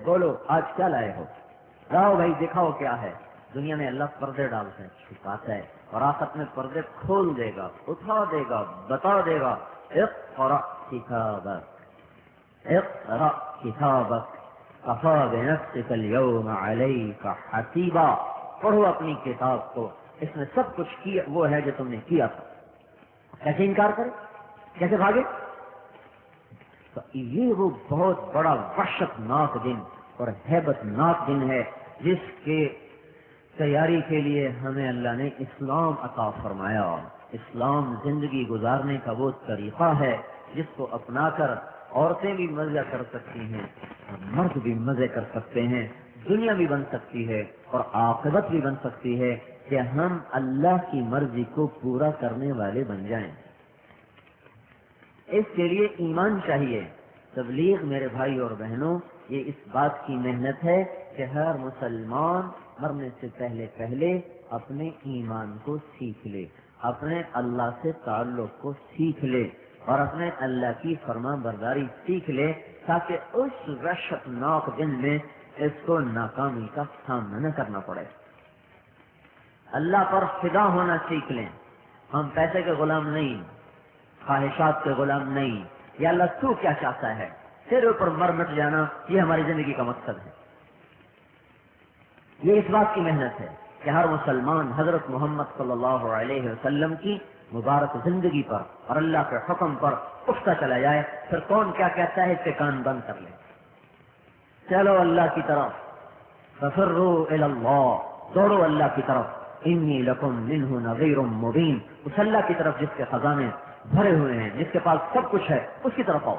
بولو آج کیا لائے ہو، لاؤ بھائی دکھاؤ کیا ہے۔ دنیا میں اللہ پردے ڈالتا ہے، چھپاتا ہے، اور آخرت میں پردے کھول دے گا، اٹھا دے گا، بتا دے گا اقرأ کتابک، اقرأ کتابک کفی بنفسک اليوم علیک حسیبا، پڑھو اپنی کتاب کو، اس میں سب کچھ کیا وہ ہے جو تم نے کیا تھا۔ کیسے انکار کرے، کیسے بھاگے؟ تو یہ وہ بہت بڑا وحشت ناک دن اور ہیبت ناک دن ہے جس کے تیاری کے لیے ہمیں اللہ نے اسلام عطا فرمایا۔ اسلام زندگی گزارنے کا وہ طریقہ ہے جس کو اپنا کر عورتیں بھی مزہ کر سکتی ہیں اور مرد بھی مزے کر سکتے ہیں، دنیا بھی بن سکتی ہے اور عاقبت بھی بن سکتی ہے کہ ہم اللہ کی مرضی کو پورا کرنے والے بن جائیں۔ اس کے لیے ایمان چاہیے۔ تبلیغ میرے بھائی اور بہنوں یہ اس بات کی محنت ہے کہ ہر مسلمان مرنے سے پہلے پہلے اپنے ایمان کو سیکھ لے، اپنے اللہ سے تعلق کو سیکھ لے اور اپنے اللہ کی فرما برداری سیکھ لے، تاکہ اس وحشت ناک دن میں اس کو ناکامی کا سامنا نہ کرنا پڑے۔ اللہ پر فدا ہونا سیکھ لیں۔ ہم پیسے کے غلام نہیں، خواہشات کے غلام نہیں، یا اللہ تو کیا چاہتا ہے، تیرے اوپر مر مٹ جانا یہ ہماری زندگی کا مقصد ہے۔ یہ اس بات کی محنت ہے کہ ہر مسلمان حضرت محمد صلی اللہ علیہ وسلم کی مبارک زندگی پر اور اللہ کے حکم پر اٹھتا چلا جائے، پھر کون کیا کہتا ہے اس کے کان بند کر لے۔ چلو اللہ کی طرف، ففروا الی اللہ، دوڑو اللہ کی طرف، انی لکم منہ نذیر مبین، اس اللہ کی طرف جس کے خزانے بھرے ہوئے ہیں، جس کے پاس سب کچھ ہے، اس کی طرف آؤ۔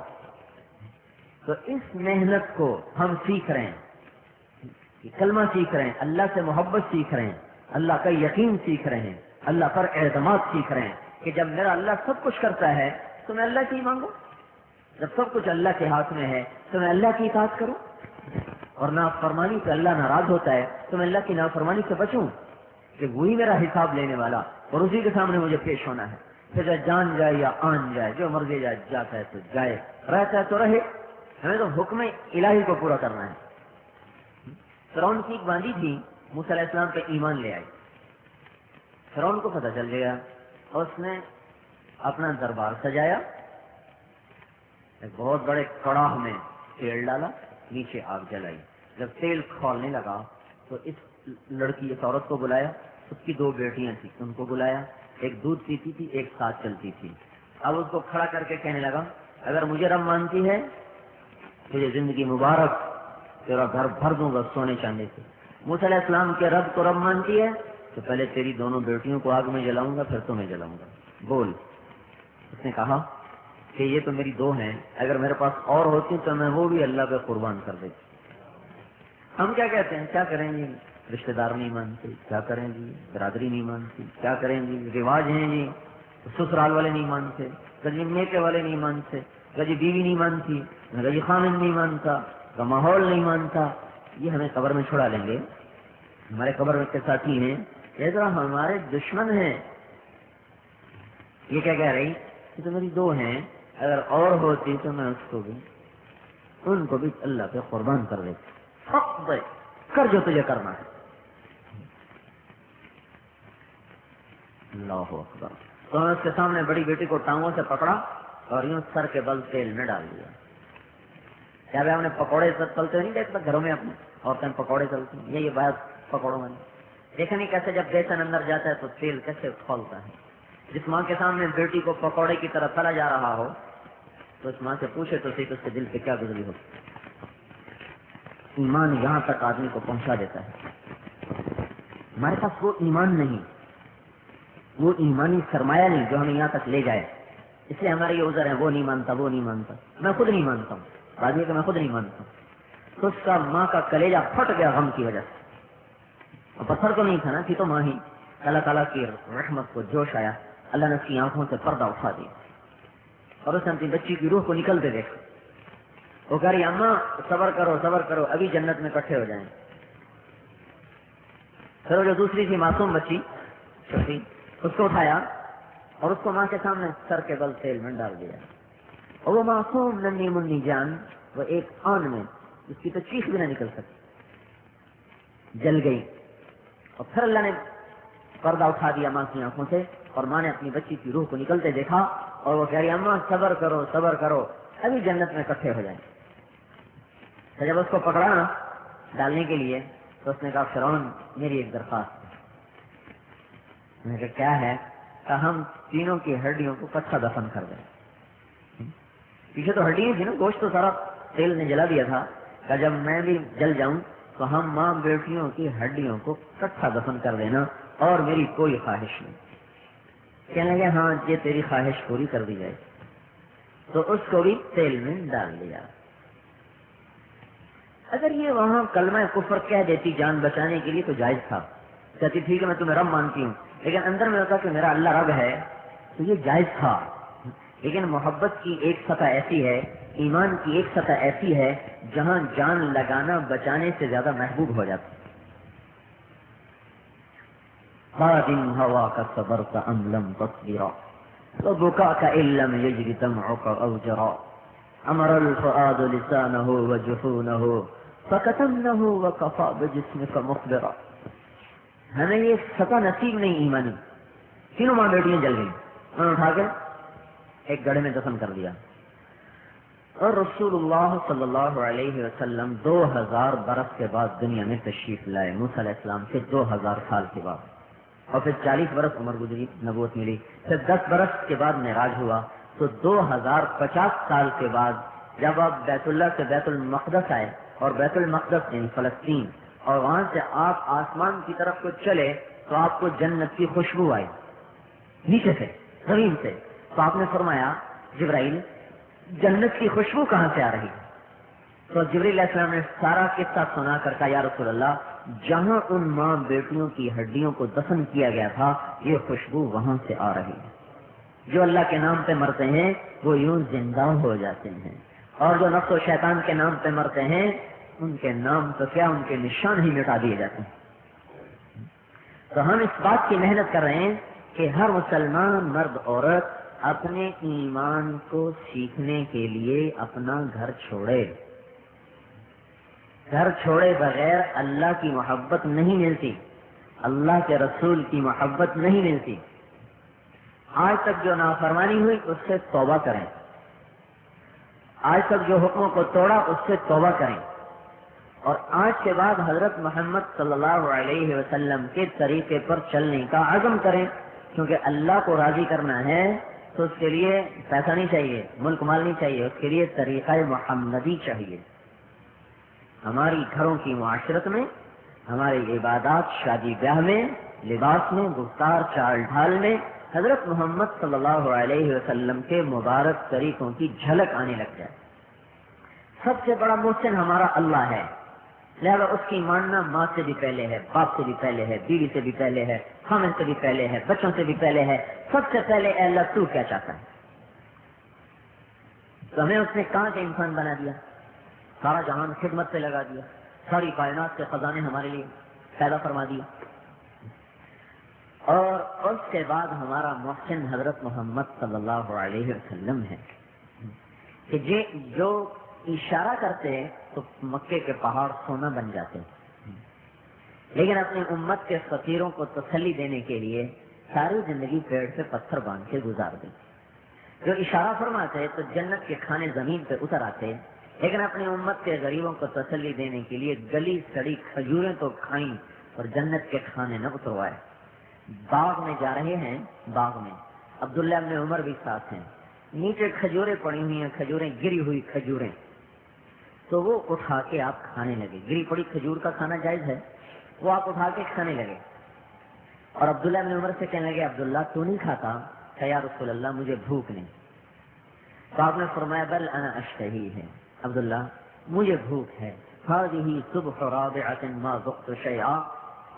تو اس محنت کو ہم سیکھ رہے ہیں، کلمہ سیکھ رہے ہیں، اللہ سے محبت سیکھ رہے ہیں، اللہ کا یقین سیکھ رہے ہیں، اللہ پر اعتماد سیکھ رہے ہیں کہ جب میرا اللہ سب کچھ کرتا ہے تو میں اللہ کی مانگوں، جب سب کچھ اللہ کے ہاتھ میں ہے تو میں اللہ کی اطاعت کروں، اور نافرمانی سے اللہ ناراض ہوتا ہے تو میں اللہ کی نافرمانی سے بچوں کہ وہی میرا حساب لینے والا اور اسی کے سامنے مجھے پیش ہونا ہے۔ پھر جو جان جائے یا آن جائے، جو مرضی جائے، جاتا ہے تو جائے، رہتا ہے تو رہے، ہمیں تو حکم الہی کو پورا کرنا ہے۔ فرعون کی ایک باندھی تھی، موسیٰ علیہ السلام پہ ایمان لے آئی۔ فرعون کو پتہ چل گیا اور اس نے اپنا دربار سجایا، ایک بہت بڑے کڑاہ میں تیل ڈالا، نیچے آگ جلائی۔ جب تیل کھولنے لگا تو اس لڑکی، اس عورت کو بلایا، اس کی 2 بیٹیاں تھیں، ان کو بلایا، ایک دودھ پیتی تھی، ایک ساتھ چلتی تھی۔ اب اس کو کھڑا کر کے کہنے لگا اگر مجھے رب مانتی ہے تجھے زندگی مبارک، تیرا گھر بھر دوں گا سونے چاندی سے۔ موسیٰ علیہ السلام کے رب کو رب مانتی ہے تو پہلے تیری دونوں بیٹیوں کو آگ میں جلاؤں گا، پھر تمہیں جلاؤں گا، بول۔ اس نے کہا کہ یہ تو میری 2 ہیں، اگر میرے پاس اور ہوتی تو میں وہ بھی اللہ پہ قربان کر دیتی۔ ہم کیا کہتے ہیں، کیا کریں جی، رشتہ دار نہیں مانتے، کیا کریں جی، برادری نہیں مانتی، کیا کریں جی، رواج ہیں جی، سسرال والے نہیں مانتے، گجی میکے والے نہیں مانتے، گجی بیوی نہیں مانتی، گجی خامن نہیں مانتا، کا ماحول نہیں مانتا، یہ ہمیں قبر میں چھڑا لیں گے۔ ہمارے قبر میں کے ساتھی ہیں، یہ ذرا ہمارے دشمن ہیں۔ یہ کیا کہہ رہی کہ تو میری 2 ہیں، اگر اور ہوتی تو میں اس کو بھی، ان کو بھی اللہ پہ قربان کر دیتی۔ حق دے، کر جو تجھے کرنا ہے۔ اللہ اکبر۔ تو نے اس کے سامنے بڑی بیٹی کو ٹانگوں سے پکڑا اور یوں سر کے بل تیل میں ڈال دیا۔ کیا بھائی ہم نے پکوڑے تلتے نہیں دیکھتا گھروں میں اپنے، عورتیں پکوڑے تلتی ہیں، یہ بات پکوڑوں میں دیکھا نہیں کیسے جب بیسن اندر جاتا ہے تو تیل کیسے کھولتا ہے۔ جس ماں کے سامنے بیٹی کو پکوڑے کی طرح تلا جا رہا ہو تو اس ماں سے پوچھے تو صحیح، اس کے دل پہ کیا گزری ہو۔ ایمان یہاں تک آدمی کو پہنچا دیتا ہے۔ ہمارے پاس وہ ایمان نہیں، وہ ایمانی سرمایہ نہیں جو ہمیں یہاں تک لے جائے، اس لیے ہمارے یہ عذر ہے، وہ نہیں مانتا، وہ نہیں مانتا، میں خود نہیں مانتا ہوں، بعد میں کہ میں خود نہیں مانتا ہوں۔ تو اس کا ماں کا کلیجہ پھٹ گیا غم کی وجہ سے، اور پتھر تو نہیں تھا نا، تھی تو ماں ہی۔ اللہ تعالیٰ کی رحمت کو جوش آیا، اللہ نے اس کی آنکھوں سے پردہ اٹھا دیا اور اس نے اپنی بچی کی روح کو نکلتے دیکھا۔ وہ کہہ رہی اماں صبر کرو صبر کرو، ابھی جنت میں اکٹھے ہو جائیں۔ پھر وہ جو دوسری تھی معصوم بچی چھوٹی، اس کو اٹھایا اور اس کو ماں کے سامنے سر کے بل تیل میں ڈال دیا، اور وہ معصوم ننھی منی جان وہ ایک آن میں اس کی تو چیخ بھی نہ نکل سکی، جل گئی۔ اور پھر اللہ نے پردہ اٹھا دیا ماں کی آنکھوں سے، اور ماں نے اپنی بچی کی روح کو نکلتے دیکھا، اور وہ کہہ رہی اماں صبر کرو صبر کرو، ابھی جنت میں اکٹھے ہو جائیں۔ تو جب اس کو پکڑا نا ڈالنے کے لیے تو اس نے کہا فرعون میری ایک درخواست ہے۔ میں نے کہا کیا ہے؟ کہ ہم تینوں کی ہڈیوں کو کچا دفن کر دیں۔ پیچھے تو ہڈیاں تھی نا، گوشت تو سارا تیل نے جلا دیا تھا، کہ جب میں بھی جل جاؤں تو ہم ماں بیٹیوں کی ہڈیوں کو کٹھا دفن کر دینا، اور میری کوئی خواہش نہیں۔ کہنے لگے ہاں یہ تیری خواہش پوری کر دی جائے۔ تو اس کو بھی تیل میں ڈال دیا۔ اگر یہ وہاں کلمہ کفر کہہ دیتی جان بچانے کے لیے تو جائز تھا، کہتی ٹھیک ہے میں تمہیں رب مانتی ہوں، لیکن اندر میں ہوتا کہ میرا اللہ رب ہے، تو یہ جائز تھا۔ لیکن محبت کی ایک سطح ایسی ہے، ایمان کی ایک سطح ایسی ہے جہاں جان لگانا بچانے سے زیادہ محبوب ہو جاتا ہے۔ خادم ہوا کا صبر کا ام لم تصبرا وبكاك ان لم يجد دمعك اوجرا امر الفؤاد لسانه وجفونه فكتمنه وكفى بجسمك مخبرا۔ ہمیں یہ سطح نصیب نہیں ایمانی۔ تینوں ماں بیٹیاں جل گئیں، انہوں نے اٹھا کے ایک گڑھے میں دفن کر دیا۔ اور رسول اللہ صلی اللہ علیہ وسلم 2000 برس کے بعد دنیا میں تشریف لائے، موسیٰ علیہ السلام سے 2000 سال کے بعد، اور پھر 40 برس عمر گزری، نبوت ملی، پھر 10 برس کے بعد معراج ہوا، تو 2050 سال کے بعد جب آپ بیت اللہ سے بیت المقدس آئے، اور بیت المقدس یعنی فلسطین، اور وہاں سے آپ آسمان کی طرف کو چلے تو آپ کو جنت کی خوشبو آئی نیچے سے، زمین سے۔ تو آپ نے فرمایا جبرائیل جنت کی خوشبو کہاں سے آ رہی؟ تو جبرائیل علیہ السلام نے سارا قصہ سنا کر کہا یا رسول اللہ جہاں ان ماں بیٹیوں کی ہڈیوں کو دفن کیا گیا تھا یہ خوشبو وہاں سے آ رہی ہے۔ جو اللہ کے نام پہ مرتے ہیں وہ یوں زندہ ہو جاتے ہیں، اور جو نفس و شیطان کے نام پہ مرتے ہیں ان کے نام تو کیا ان کے نشان ہی مٹا دیے جاتے ہیں۔ تو ہم اس بات کی محنت کر رہے ہیں کہ ہر مسلمان مرد عورت اپنے ایمان کو سیکھنے کے لیے اپنا گھر چھوڑے۔ گھر چھوڑے بغیر اللہ کی محبت نہیں ملتی، اللہ کے رسول کی محبت نہیں ملتی۔ آج تک جو نافرمانی ہوئی اس سے توبہ کریں، آج تک جو حکموں کو توڑا اس سے توبہ کریں، اور آج کے بعد حضرت محمد صلی اللہ علیہ وسلم کے طریقے پر چلنے کا عزم کریں، کیونکہ اللہ کو راضی کرنا ہے تو اس کے لیے پیسہ نہیں چاہیے، ملک مال نہیں چاہیے، اس کے لیے طریقہ محمدی چاہیے۔ ہماری گھروں کی معاشرت میں، ہماری عبادات، شادی بیاہ میں، لباس میں، گفتار چال ڈھال میں حضرت محمد صلی اللہ علیہ وسلم کے مبارک طریقوں کی جھلک آنے لگ جائے۔ سب سے بڑا محسن ہمارا اللہ ہے، لہذا اس کی ماننا ماں سے بھی پہلے ہے، باپ سے بھی پہلے ہے، بیوی سے بھی پہلے ہے، خامن سے بھی پہلے ہے، بچوں سے بھی پہلے ہے۔ سب سے پہلے اے اللہ تو کیا چاہتا ہے؟ تو ہمیں اس نے کہاں سے انسان بنا دیا، سارا جہان خدمت سے لگا دیا، ساری کائنات کے خزانے ہمارے لیے پیدا فرما دیے، اور اس کے بعد ہمارا محسن حضرت محمد صلی اللہ علیہ وسلم ہے کہ جو اشارہ کرتے ہیں تو مکے کے پہاڑ سونا بن جاتے ہیں، لیکن اپنی امت کے فقیروں کو تسلی دینے کے لیے ساری زندگی پیڑ سے پتھر باندھ کے گزار دی۔ جو اشارہ فرماتے تو جنت کے کھانے زمین پہ اتر آتے، لیکن اپنی امت کے غریبوں کو تسلی دینے کے لیے گلی سڑی کھجوریں تو کھائیں اور جنت کے کھانے نہ اتروائے۔ باغ میں جا رہے ہیں، باغ میں عبداللہ ابن عمر بھی ساتھ ہیں، نیچے کھجوریں پڑی ہوئی ہیں، کھجوریں گری ہوئی کھجوریں، تو وہ اٹھا کے آپ کھانے لگے۔ گری پڑی کھجور کا کھانا جائز ہے، وہ آپ اٹھا کے کھانے لگے، اور عبداللہ ابن عمر سے کہنے لگے عبداللہ تو نہیں کھاتا؟ کہ یا رسول اللہ مجھے بھوک نہیں۔ تو آپ نے فرمایا بل انا اشتہی ہے، عبداللہ مجھے بھوک ہے۔ هذه صبح رابعة ما ذقت شيئا،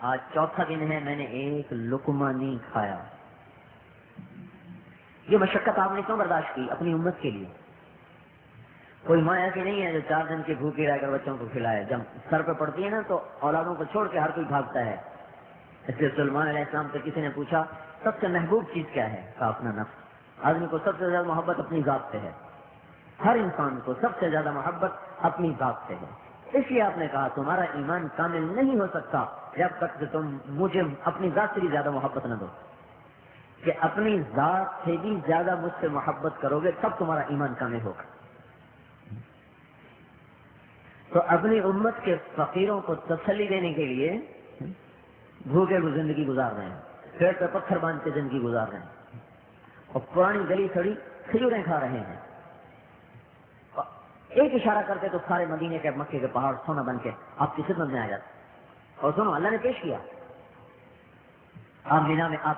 آج چوتھا دن ہے میں نے ایک لقمہ نہیں کھایا۔ یہ مشقت آپ نے کیوں برداشت کی؟ اپنی امت کے لیے۔ کوئی ماں ایسی نہیں ہے جو 4 دن کی بھوکی رہ کر بچوں کو کھلائے، جب سر پہ پڑتی ہے نا تو اولادوں کو چھوڑ کے ہر کوئی بھاگتا ہے۔ اس لیے سلمان علیہ السلام سے کسی نے پوچھا سب سے محبوب چیز کیا ہے؟ کہا اپنا نفس۔ آدمی کو سب سے زیادہ محبت اپنی ذات سے ہے، ہر انسان کو سب سے زیادہ محبت اپنی ذات سے ہے۔ اس لیے آپ نے کہا تمہارا ایمان کامل نہیں ہو سکتا جب تک کہ تم مجھے اپنی ذات سے بھی زیادہ محبت نہ دو، کہ اپنی ذات سے بھی زیادہ مجھ سے محبت کرو گے تب تمہارا ایمان کامل ہوگا۔ تو اپنی امت کے فقیروں کو تسلی دینے کے لیے بھوکے کو زندگی گزار رہے ہیں، پیڑ پہ پتھر باندھ کے زندگی گزار رہے ہیں، اور پرانی گلی سڑی کھجوریں کھا رہے ہیں۔ ایک اشارہ کرتے تو سارے مدینے کے مکے کے پہاڑ سونا بن کے آپ کی خدمت میں آ جاتے۔ اور سنو، اللہ نے پیش کیا، آپ مینا میں آپ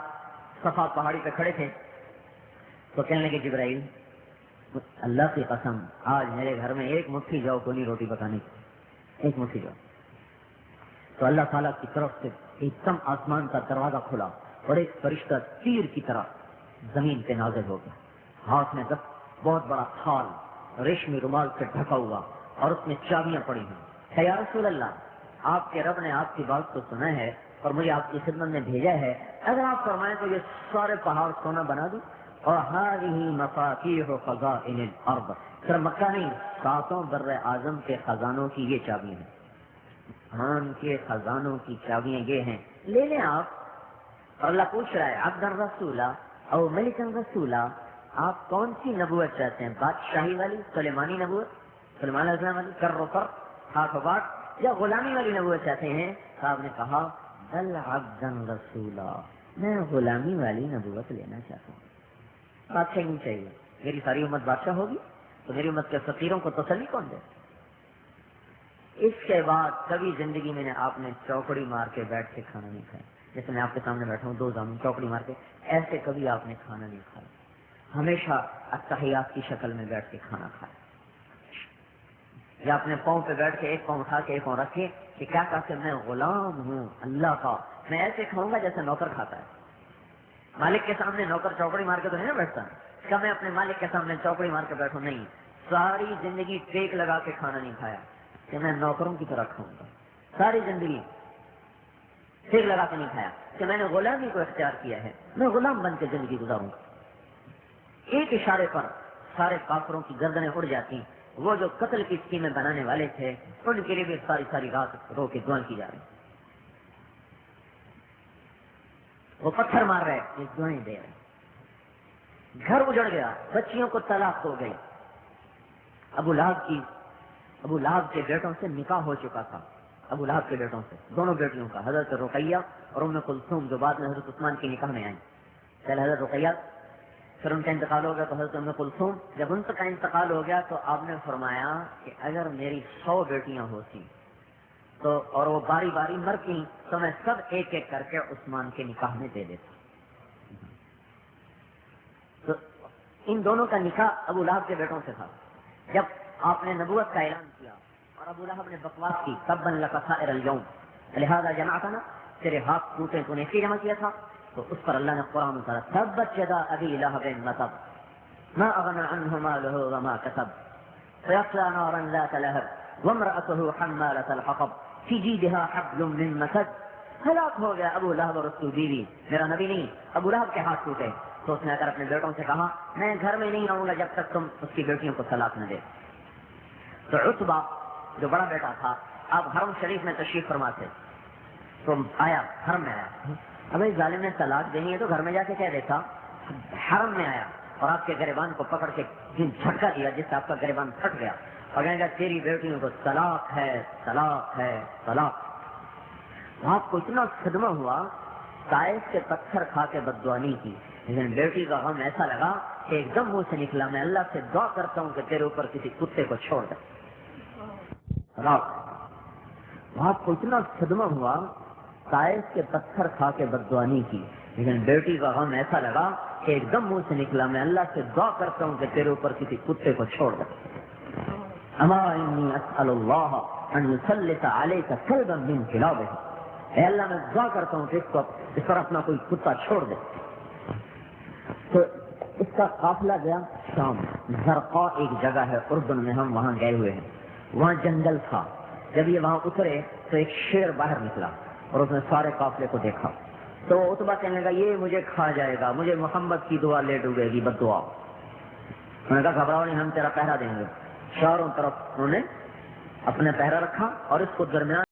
صفا پہاڑی پہ کھڑے تھے تو کہنے لگے جبرائیل اللہ کی قسم آج میرے گھر میں ایک مٹھی جو کو نہیں روٹی پکانے کی، ایک مٹھی جو۔ تو اللہ تعالیٰ کی طرف سے ایک دم آسمان کا دروازہ کھلا اور ایک فرشتہ تیر کی طرح زمین پہ نازل ہو گیا، ہاتھ میں بہت بڑا تھال ریشمی رومال سے ڈھکا ہوا اور اس میں چابیاں پڑی ہیں۔ کہ یا رسول اللہ، آپ کے رب نے آپ کی بات کو سنا ہے اور مجھے آپ کی خدمت میں بھیجا ہے، اگر آپ فرمائیں تو یہ سارے پہاڑ سونا بنا دوں، اور ہذہ مفاتیح خزائن الارض، صرف مکہ نہیں، ساتوں بر اعظم کے خزانوں کی یہ چابیاں ہیں، خان کے خزانوں کی چابیاں یہ ہیں، لے لیں آپ۔ اور اللہ پوچھ رہا ہے عبد الرسول او ملک الرسول، آپ کون سی نبوت چاہتے ہیں، بادشاہی والی، سلیمانی نبوت، سلیمان علیہ السلام والی کر روپر ہاتھ و بات، یا غلامی والی نبوت چاہتے ہیں؟ صاحب نے کہا بل عبد الرسول، میں غلامی والی نبوت لینا چاہتا ہوں۔ بادشاہ نہیں چاہیے، میری ساری امت بادشاہ ہوگی تو میری امت کے فقیروں کو تسلی کون دے؟ اس کے بعد کبھی زندگی میں آپ نے چوکڑی مار کے بیٹھ کے کھانا نہیں کھایا، جیسے میں آپ کے سامنے بیٹھا ہوں دو زانوں چوکڑی مار کے، ایسے کبھی آپ نے کھانا نہیں کھایا، ہمیشہ التحیات کی شکل میں بیٹھ کے کھانا کھایا، یا اپنے پاؤں پہ بیٹھ کے ایک پاؤں اٹھا کے ایک پاؤں رکھ کے کہ کیا کہا کہ میں غلام ہوں اللہ کا، میں ایسے کھاؤں گا جیسے نوکر کھاتا ہے۔ مالک کے سامنے نوکر چوکڑی مار کے تو نہیں نا بیٹھتا، کیا میں اپنے مالک کے سامنے چوکڑی مار کے بیٹھوں؟ نہیں، ساری زندگی ٹیک لگا کے کھانا نہیں کھایا کہ میں نوکروں کی طرح کھاؤں گا، ساری زندگی ٹیک لگا کے نہیں کھایا کہ میں نے غلامی کو اختیار کیا ہے، میں غلام بن کے زندگی گزاروں گا۔ ایک اشارے پر سارے کافروں کی گردنیں اڑ جاتی، وہ جو قتل کی اسکیمیں بنانے والے تھے ان کے لیے بھی ساری رات رو کے دعائیں کی جا رہی، وہ پتھر مار رہے، یہ دعائیں دے رہے، گھر اجڑ گیا، بچیوں کو طلاق ہو گئی، ابو لہب کے بیٹوں سے نکاح ہو چکا تھا، ابو لہب کے بیٹوں سے، دونوں بیٹیوں کا، حضرت رقیہ اور ام کلثوم، جو بعد میں حضرت عثمان کے نکاح میں آئیں۔ پہلے حضرت رقیہ، پھر ان کا انتقال ہو گیا تو حضرت ام کلثوم، جب ان کا انتقال ہو گیا تو آپ نے فرمایا کہ اگر میری 100 بیٹیاں ہوتی تو اور وہ باری باری مرتی تو میں سب ایک ایک کر کے عثمان کے نکاح میں دے دیتا۔ تو ان دونوں کا نکاح ابو لہب کے بیٹوں سے تھا۔ جب آپ نے نبوت کا اعلان کیا اور ابو لہب نے بکواس کی تبا لک سائر اليوم لہذا جمعتنا، تیرے ہاتھ ٹوٹے تو نے کی جمع کیا تھا، تو اس پر اللہ نے قرآن اتارا تبت یدا ابی لہب وتب ما اغنى عنه ماله وما كسب سيصلى نارا ذات لهب وامرأته حمالة الحطب في جيدها حبل من مسد۔ ہلاک ہو گیا ابو لہب اور اس کی بیوی، میرا نبی نہیں، ابو لہب کے ہاتھ ٹوٹے۔ تو اس نے اگر اپنے بیٹوں سے کہا میں گھر میں نہیں آؤں گا جب تک تم اس کی بیٹیوں کو طلاق نہ دے۔ تو عتبہ جو بڑا بیٹا تھا، آپ حرم شریف میں تشریف فرما تھے، تو آیا حرم میں آیا، اب اس ظالم نے طلاق دینی ہے تو گھر میں جا کے کہہ دیتا، حرم میں آیا اور آپ کے گریبان کو پکڑ کے جھٹکا دیا جس سے آپ کا گریبان پھٹ گیا، اور کہنے گا تیری بیٹیوں کو طلاق ہے طلاق ہے طلاق۔ آپ کو اتنا صدمہ ہوا، طائف کے پتھر کھا کے بد دعا نہیں کی، لیکن بیٹی کا غم ایسا لگا کہ ایک دم منہ سے نکلا میں اللہ سے دعا کرتا ہوں کہ تیرے اوپر کسی کتے کو چھوڑ دے۔ آپ کو اتنا صدمہ ہوا، طائف کے پتھر کھا کے بد دعا نہیں کی، لیکن بیٹی کا غم ایسا لگا کہ ایک دم منہ سے نکلا میں اللہ سے دعا کرتا ہوں کہ تیرے اوپر کسی کتے کو چھوڑ دے۔ اما انی اسأل اللہ ان یسلط علیک کلبا من کلابہ، اے اللہ میں دعا کرتا ہوں کہ اس پر اپنا کوئی کتا چھوڑ دے۔ تو اس کا قافلہ گیا شام، زرقاء ایک جگہ ہے اردن میں، ہم وہاں گئے ہوئے ہیں، وہاں جنگل تھا۔ جب یہ وہاں اترے تو ایک شیر باہر نکلا اور اس نے سارے قافلے کو دیکھا، تو عتبہ کہنے لگا یہ مجھے کھا جائے گا، مجھے محمد کی دعا لے ڈوبے گی، بد دعا۔ انہوں نے کہا گھبراؤ نہیں، ہم تیرا پہرا دیں گے۔ چاروں طرف انہوں نے اپنے پہرا رکھا اور اس کو درمیان